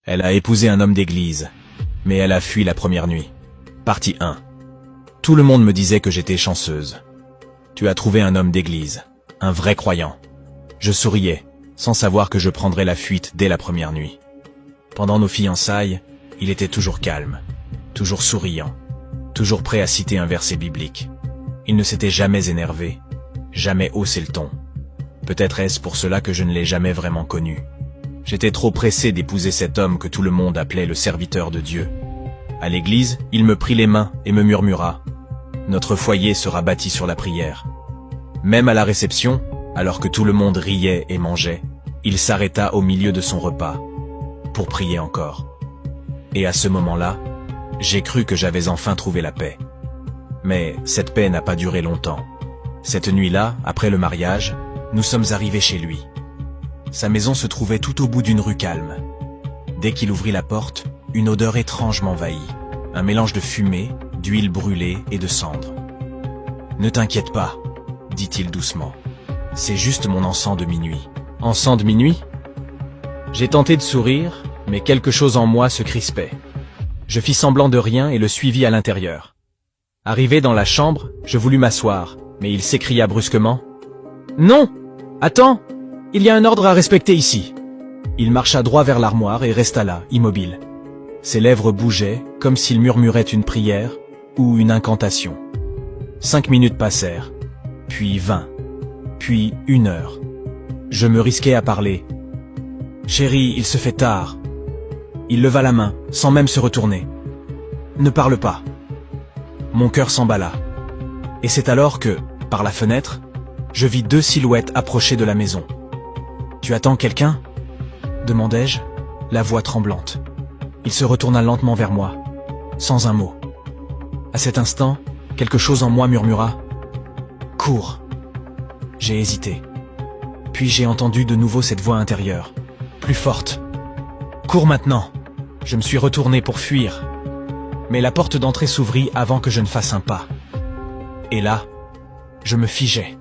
Elle a épousé un homme d'église, mais elle a fui la première nuit. Partie 1. Tout le monde me disait que j'étais chanceuse. Tu as trouvé un homme d'église, un vrai croyant. Je souriais, sans savoir que je prendrais la fuite dès la première nuit. Pendant nos fiançailles, il était toujours calme, toujours souriant, toujours prêt à citer un verset biblique. Il ne s'était jamais énervé, jamais haussé le ton. Peut-être est-ce pour cela que je ne l'ai jamais vraiment connu. J'étais trop pressé d'épouser cet homme que tout le monde appelait le serviteur de Dieu. À l'église, il me prit les mains et me murmura « Notre foyer sera bâti sur la prière ». Même à la réception, alors que tout le monde riait et mangeait, il s'arrêta au milieu de son repas, pour prier encore. Et à ce moment-là, j'ai cru que j'avais enfin trouvé la paix. Mais cette paix n'a pas duré longtemps. Cette nuit-là, après le mariage, nous sommes arrivés chez lui. Sa maison se trouvait tout au bout d'une rue calme. Dès qu'il ouvrit la porte, une odeur étrange m'envahit. Un mélange de fumée, d'huile brûlée et de cendres. « Ne t'inquiète pas », dit-il doucement. « C'est juste mon encens de minuit. » « Encens de minuit ?» J'ai tenté de sourire, mais quelque chose en moi se crispait. Je fis semblant de rien et le suivis à l'intérieur. Arrivé dans la chambre, je voulus m'asseoir, mais il s'écria brusquement « Non! Attends! Il y a un ordre à respecter ici !» Il marcha droit vers l'armoire et resta là, immobile. Ses lèvres bougeaient, comme s'il murmurait une prière ou une incantation. 5 minutes passèrent, puis 20, puis 1 heure. Je me risquai à parler. « Chérie, il se fait tard. » Il leva la main, sans même se retourner. « Ne parle pas. » Mon cœur s'emballa. Et c'est alors que, par la fenêtre, je vis 2 silhouettes approcher de la maison. « Tu attends quelqu'un ?» demandai-je, la voix tremblante. Il se retourna lentement vers moi, sans un mot. À cet instant, quelque chose en moi murmura « Cours !» J'ai hésité. Puis j'ai entendu de nouveau cette voix intérieure, plus forte. « Cours maintenant !» Je me suis retourné pour fuir. Mais la porte d'entrée s'ouvrit avant que je ne fasse un pas. Et là, je me figeai.